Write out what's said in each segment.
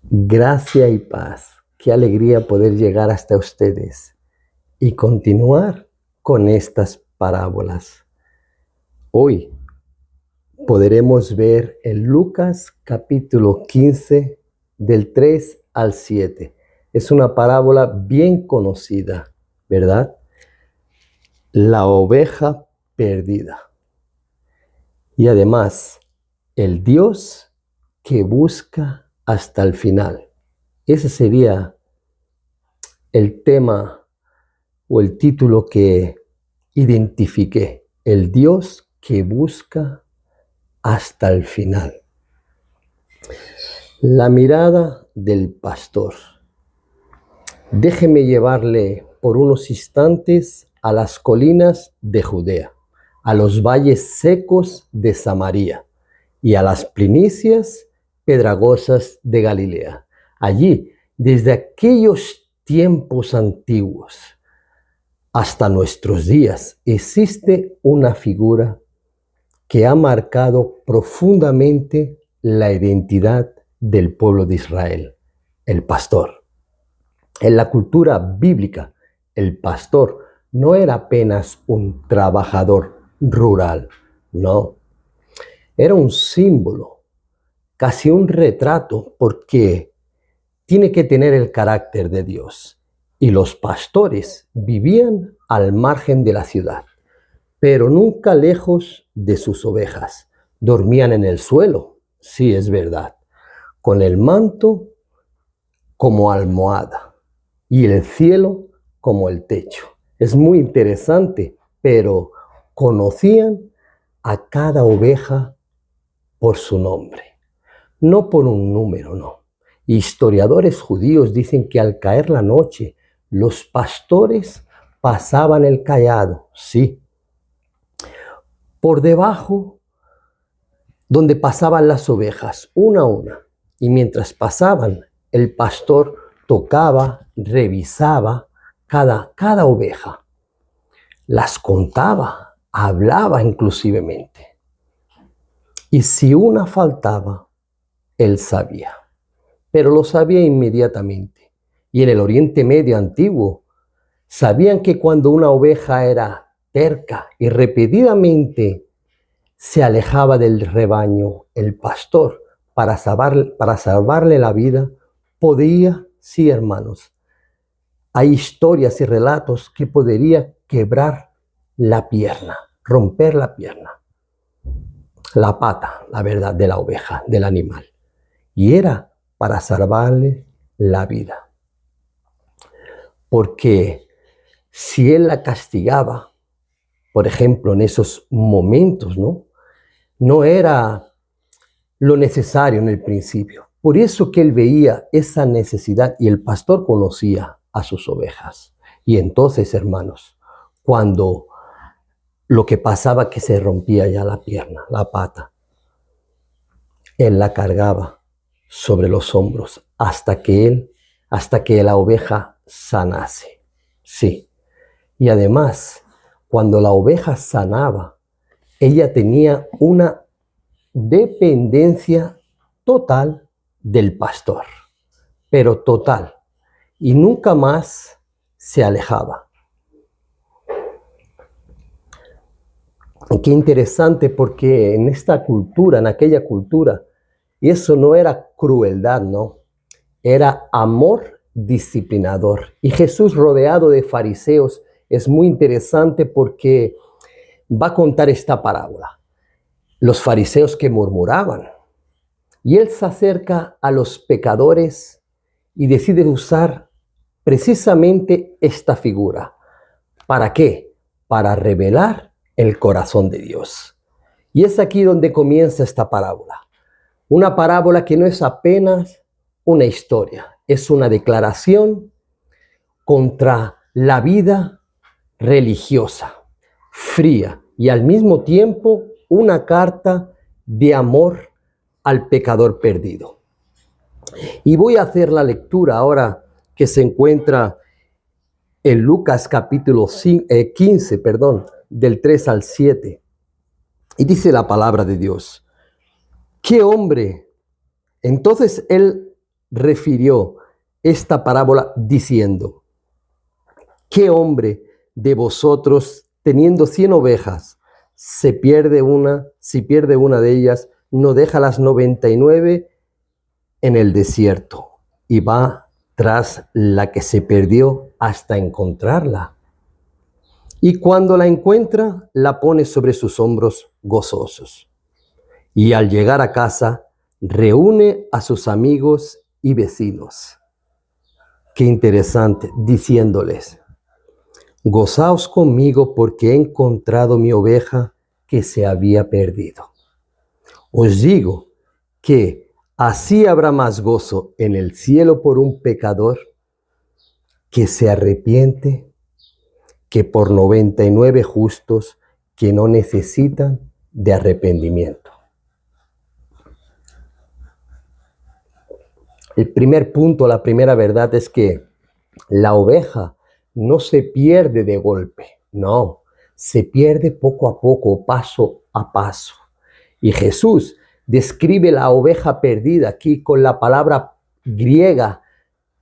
Gracia y paz. Qué alegría poder llegar hasta ustedes y continuar con estas parábolas. Hoy podremos ver en Lucas capítulo 15 del 3 al 7. Es una parábola bien conocida, ¿verdad? La oveja perdida. Y además, el Dios que busca hasta el final. Ese sería el tema o el título que identifiqué. El Dios que busca hasta el final. La mirada del pastor. Déjeme llevarle por unos instantes a las colinas de Judea, a los valles secos de Samaria y a las planicies pedregosas de Galilea. Allí, desde aquellos tiempos antiguos hasta nuestros días, existe una figura que ha marcado profundamente la identidad del pueblo de Israel, el pastor. En la cultura bíblica, el pastor no era apenas un trabajador rural, no. Era un símbolo, casi un retrato, porque tiene que tener el carácter de Dios. Y los pastores vivían al margen de la ciudad, pero nunca lejos de sus ovejas. Dormían en el suelo, sí es verdad, con el manto como almohada y el cielo como el techo. Es muy interesante, pero conocían a cada oveja por su nombre, no por un número, no. Historiadores judíos dicen que al caer la noche, los pastores pasaban el cayado, sí, por debajo donde pasaban las ovejas, una a una. Y mientras pasaban, el pastor tocaba, revisaba cada oveja, las contaba, hablaba inclusivemente. Y si una faltaba, él sabía, pero lo sabía inmediatamente. Y en el Oriente Medio antiguo, sabían que cuando una oveja era terca y repetidamente se alejaba del rebaño, el pastor, para salvarle la vida, podía, sí hermanos, hay historias y relatos que podría quebrar la pierna, romper la pierna, la pata, la verdad, de la oveja, del animal. Y era para salvarle la vida. Porque si él la castigaba, por ejemplo, en esos momentos, no era lo necesario en el principio. Por eso que él veía esa necesidad y el pastor conocía a sus ovejas. Y entonces, hermanos, cuando lo que pasaba que se rompía ya la pierna, la pata, él la cargaba sobre los hombros hasta que la oveja sanase. Sí. Y además, cuando la oveja sanaba, ella tenía una dependencia total del pastor, pero total, y nunca más se alejaba. Qué interesante, porque en esta cultura, en aquella cultura, eso no era crueldad, no, era amor disciplinador. Y Jesús, rodeado de fariseos, es muy interesante porque va a contar esta parábola. Los fariseos que murmuraban, y él se acerca a los pecadores y decide usar precisamente esta figura. ¿Para qué? Para revelar el corazón de Dios. Y es aquí donde comienza esta parábola. Una parábola que no es apenas una historia, es una declaración contra la vida religiosa, fría, y al mismo tiempo una carta de amor al pecador perdido. Y voy a hacer la lectura ahora que se encuentra en Lucas capítulo 15, del 3 al 7. Y dice la palabra de Dios: ¿qué hombre? Entonces él refirió esta parábola diciendo: ¿qué hombre de vosotros, teniendo 100 ovejas, si pierde una de ellas, no deja las 99 en el desierto y va tras la que se perdió hasta encontrarla? Y cuando la encuentra, la pone sobre sus hombros gozosos. Y al llegar a casa, reúne a sus amigos y vecinos. Qué interesante, diciéndoles: gozaos conmigo porque he encontrado mi oveja que se había perdido. Os digo que así habrá más gozo en el cielo por un pecador que se arrepiente que por 99 justos que no necesitan de arrepentimiento. El primer punto, la primera verdad es que la oveja no se pierde de golpe, no, se pierde poco a poco, paso a paso. Y Jesús describe la oveja perdida aquí con la palabra griega.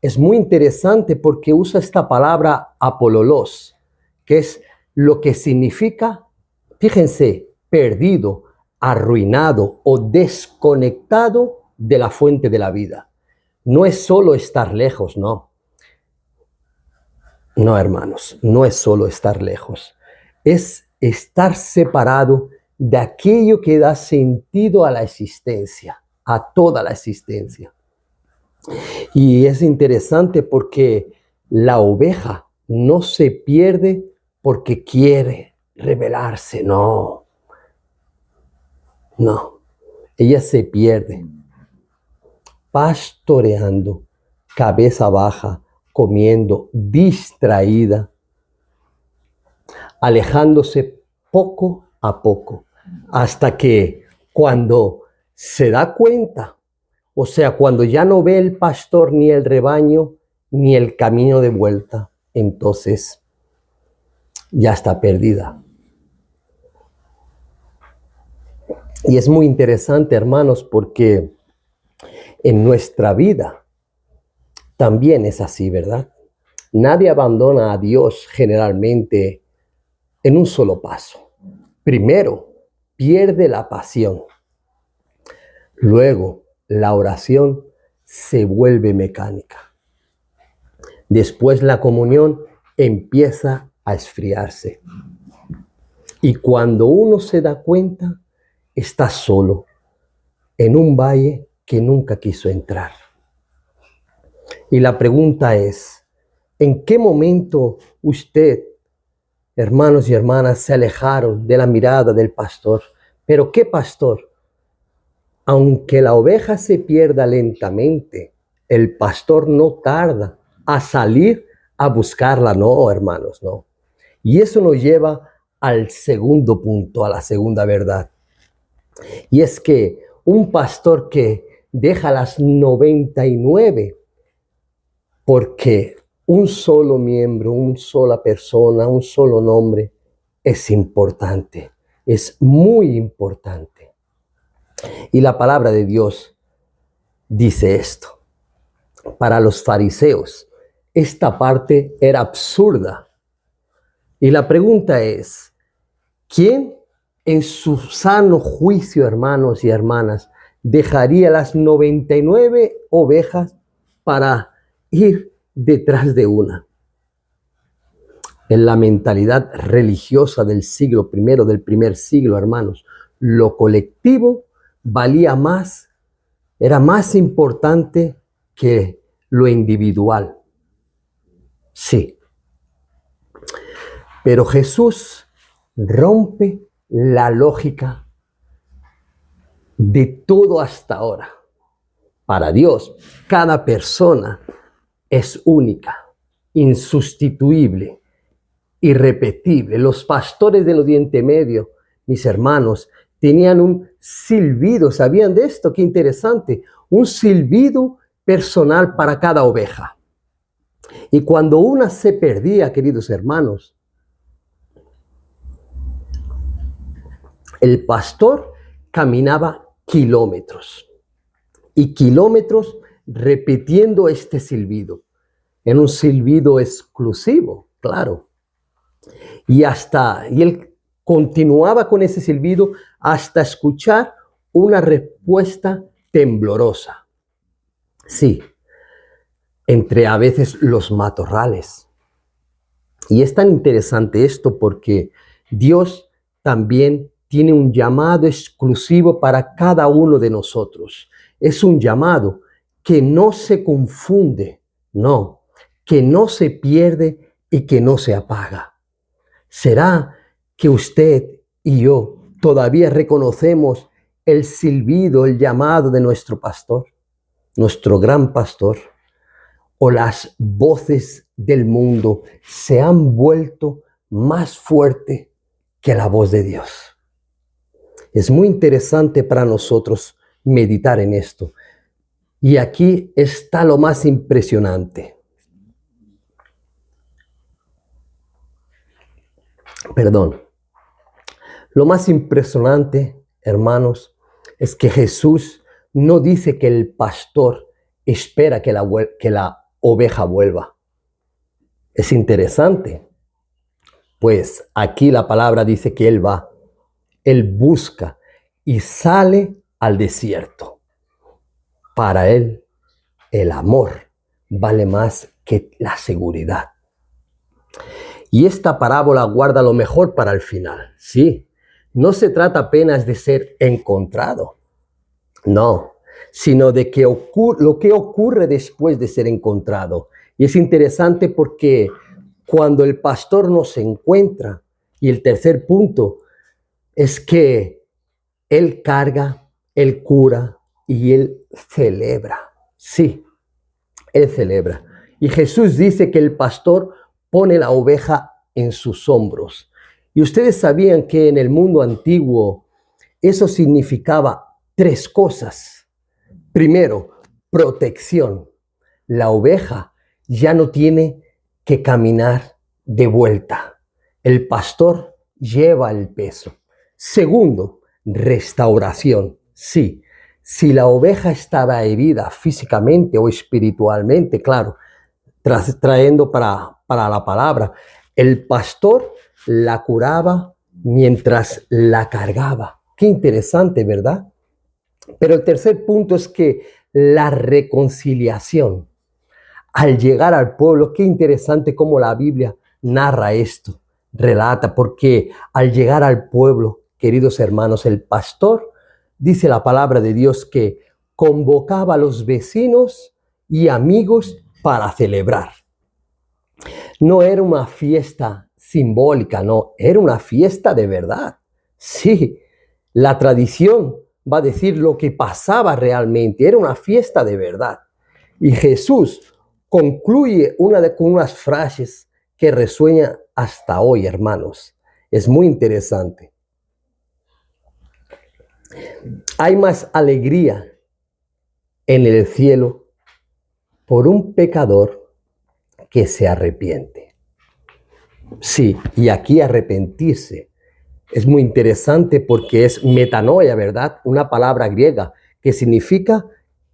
Es muy interesante porque usa esta palabra apololos, que es lo que significa, fíjense, perdido, arruinado o desconectado de la fuente de la vida. No es solo estar lejos, no. No, hermanos, no es solo estar lejos. Es estar separado de aquello que da sentido a la existencia, a toda la existencia. Y es interesante porque la oveja no se pierde porque quiere rebelarse, no. No, ella se pierde pastoreando, cabeza baja, comiendo, distraída, alejándose poco a poco, hasta que cuando se da cuenta, o sea, cuando ya no ve el pastor ni el rebaño, ni el camino de vuelta, entonces ya está perdida. Y es muy interesante, hermanos, porque en nuestra vida también es así, ¿verdad? Nadie abandona a Dios generalmente en un solo paso. Primero, pierde la pasión. Luego, la oración se vuelve mecánica. Después, la comunión empieza a esfriarse. Y cuando uno se da cuenta, está solo en un valle que nunca quiso entrar. Y la pregunta es: ¿en qué momento usted, hermanos y hermanas, se alejaron de la mirada del pastor? ¿Pero qué pastor? Aunque la oveja se pierda lentamente, el pastor no tarda a salir a buscarla, no, hermanos, no. Y eso nos lleva al segundo punto, a la segunda verdad. Y es que un pastor que deja las 99 porque un solo miembro, una sola persona, un solo nombre es importante, es muy importante. Y la palabra de Dios dice esto. Para los fariseos, esta parte era absurda. Y la pregunta es: ¿quién en su sano juicio, hermanos y hermanas, dejaría las 99 ovejas para ir detrás de una? En la mentalidad religiosa del siglo I, del primer siglo, hermanos, lo colectivo valía más, era más importante que lo individual. Sí. Pero Jesús rompe la lógica de todo hasta ahora. Para Dios, cada persona es única, insustituible, irrepetible. Los pastores del Oriente Medio, mis hermanos, tenían un silbido. ¿Sabían de esto? Qué interesante. Un silbido personal para cada oveja. Y cuando una se perdía, queridos hermanos, el pastor caminaba kilómetros y kilómetros repitiendo este silbido. En un silbido exclusivo, claro. Y él continuaba con ese silbido hasta escuchar una respuesta temblorosa. Sí, entre a veces los matorrales. Y es tan interesante esto porque Dios también tiene un llamado exclusivo para cada uno de nosotros. Es un llamado que no se confunde, no, que no se pierde y que no se apaga. ¿Será que usted y yo todavía reconocemos el silbido, el llamado de nuestro pastor, nuestro gran pastor? ¿O las voces del mundo se han vuelto más fuertes que la voz de Dios? Es muy interesante para nosotros meditar en esto. Y aquí está lo más impresionante. Perdón. Lo más impresionante, hermanos, es que Jesús no dice que el pastor espera que la oveja vuelva. Es interesante, pues aquí la palabra dice que él busca y sale al desierto. Para él, el amor vale más que la seguridad. Y esta parábola guarda lo mejor para el final, sí. No se trata apenas de ser encontrado, no, sino de que lo que ocurre después de ser encontrado. Y es interesante porque cuando el pastor nos encuentra, y el tercer punto es que él carga, él cura y él celebra. Sí, él celebra. Y Jesús dice que el pastor pone la oveja en sus hombros. Y ustedes sabían que en el mundo antiguo eso significaba tres cosas. Primero, protección. La oveja ya no tiene que caminar de vuelta. El pastor lleva el peso. Segundo, restauración. Sí, si la oveja estaba herida físicamente o espiritualmente, claro, trayendo para la palabra, el pastor la curaba mientras la cargaba. Qué interesante, ¿verdad? Pero el tercer punto es que la reconciliación. Al llegar al pueblo, qué interesante cómo la Biblia narra esto, relata, porque al llegar al pueblo, queridos hermanos, el pastor, dice la palabra de Dios, que convocaba a los vecinos y amigos para celebrar. No era una fiesta simbólica, no, era una fiesta de verdad. Sí, la tradición va a decir lo que pasaba realmente, era una fiesta de verdad. Y Jesús concluye con unas frases que resuenan hasta hoy, hermanos. Es muy interesante. Hay más alegría en el cielo por un pecador que se arrepiente. Sí, y aquí arrepentirse es muy interesante porque es metanoia, ¿verdad? Una palabra griega que significa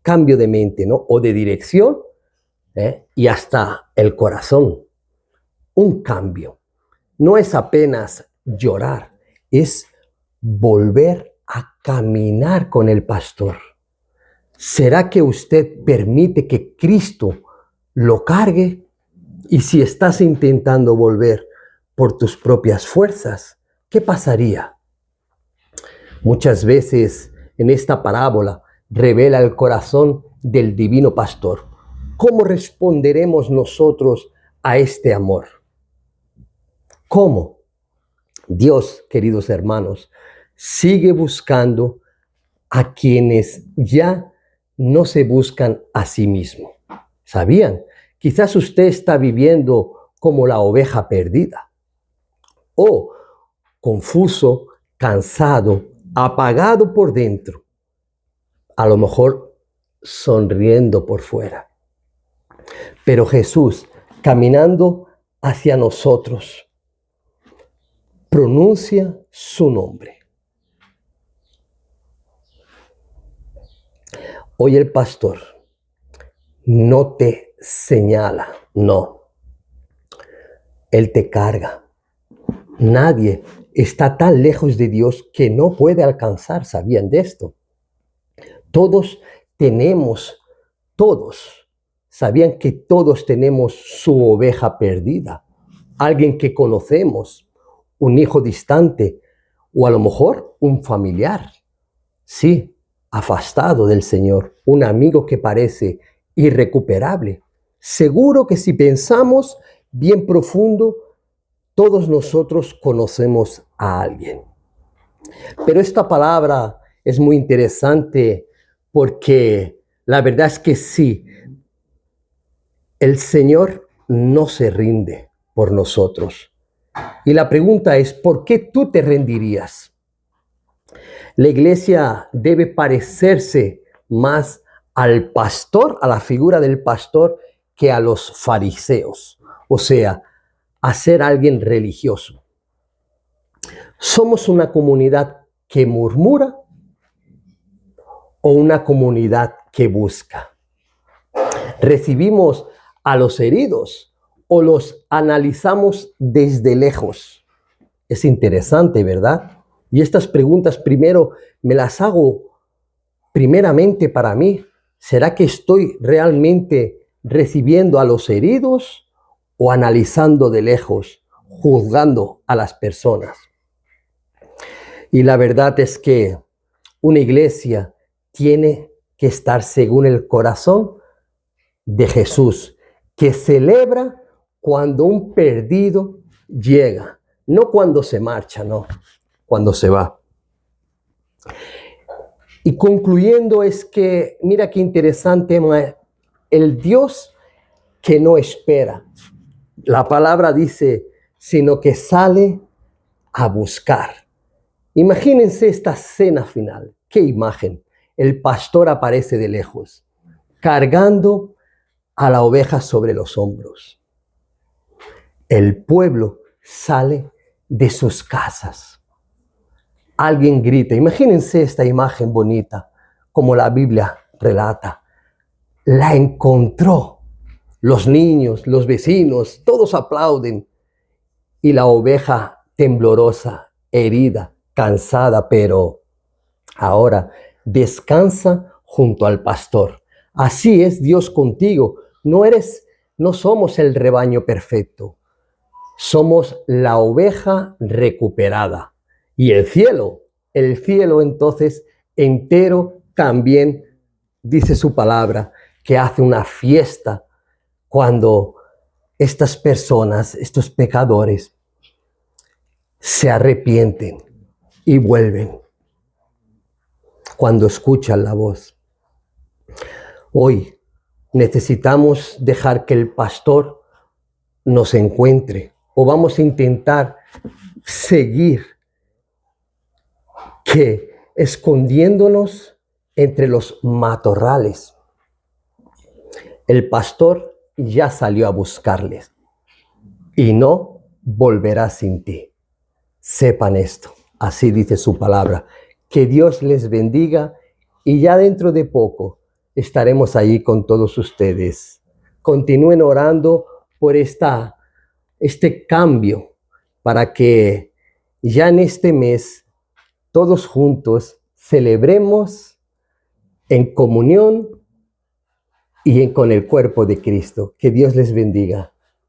cambio de mente, ¿no? O de dirección, y hasta el corazón. Un cambio. No es apenas llorar, es volver a caminar con el pastor. ¿Será que usted permite que Cristo lo cargue? Y si estás intentando volver por tus propias fuerzas, ¿qué pasaría? Muchas veces en esta parábola revela el corazón del divino pastor. ¿Cómo responderemos nosotros a este amor? ¿Cómo? Dios, queridos hermanos, sigue buscando a quienes ya no se buscan a sí mismo. ¿Sabían? Quizás usted está viviendo como la oveja perdida, o confuso, cansado, apagado por dentro, a lo mejor sonriendo por fuera. Pero Jesús, caminando hacia nosotros, pronuncia su nombre. Hoy el pastor no te señala, no. Él te carga. Nadie está tan lejos de Dios que no puede alcanzar. ¿Sabían de esto? Todos tenemos, sabían que todos tenemos su oveja perdida. Alguien que conocemos, un hijo distante o a lo mejor un familiar. Sí, afastado del Señor, un amigo que parece irrecuperable. Seguro que si pensamos bien profundo, todos nosotros conocemos a alguien. Pero esta palabra es muy interesante porque la verdad es que sí, el Señor no se rinde por nosotros. Y la pregunta es, ¿por qué tú te rendirías? La iglesia debe parecerse más al pastor, a la figura del pastor, que a los fariseos. O sea, a ser alguien religioso. ¿Somos una comunidad que murmura o una comunidad que busca? ¿Recibimos a los heridos o los analizamos desde lejos? Es interesante, ¿verdad? Y estas preguntas primero me las hago primeramente para mí. ¿Será que estoy realmente recibiendo a los heridos o analizando de lejos, juzgando a las personas? Y la verdad es que una iglesia tiene que estar según el corazón de Jesús, que celebra cuando un perdido llega, no cuando se marcha, no, cuando se va. Y concluyendo es que, mira qué interesante, el Dios que no espera, la palabra dice, sino que sale a buscar. Imagínense esta escena final, qué imagen. El pastor aparece de lejos, cargando a la oveja sobre los hombros. El pueblo sale de sus casas. Alguien grita, imagínense esta imagen bonita, como la Biblia relata. La encontró. Los niños, los vecinos, todos aplauden. Y la oveja temblorosa, herida, cansada, pero ahora descansa junto al pastor. Así es Dios contigo. No somos el rebaño perfecto. Somos la oveja recuperada. Y el cielo entonces entero también dice su palabra que hace una fiesta cuando estas personas, estos pecadores, se arrepienten y vuelven cuando escuchan la voz. Hoy necesitamos dejar que el pastor nos encuentre o vamos a intentar seguir que escondiéndonos entre los matorrales. El pastor ya salió a buscarles y no volverá sin ti. Sepan esto, así dice su palabra. Que Dios les bendiga y ya dentro de poco estaremos allí con todos ustedes. Continúen orando por este cambio para que ya en este mes todos juntos celebremos en comunión y con el cuerpo de Cristo. Que Dios les bendiga.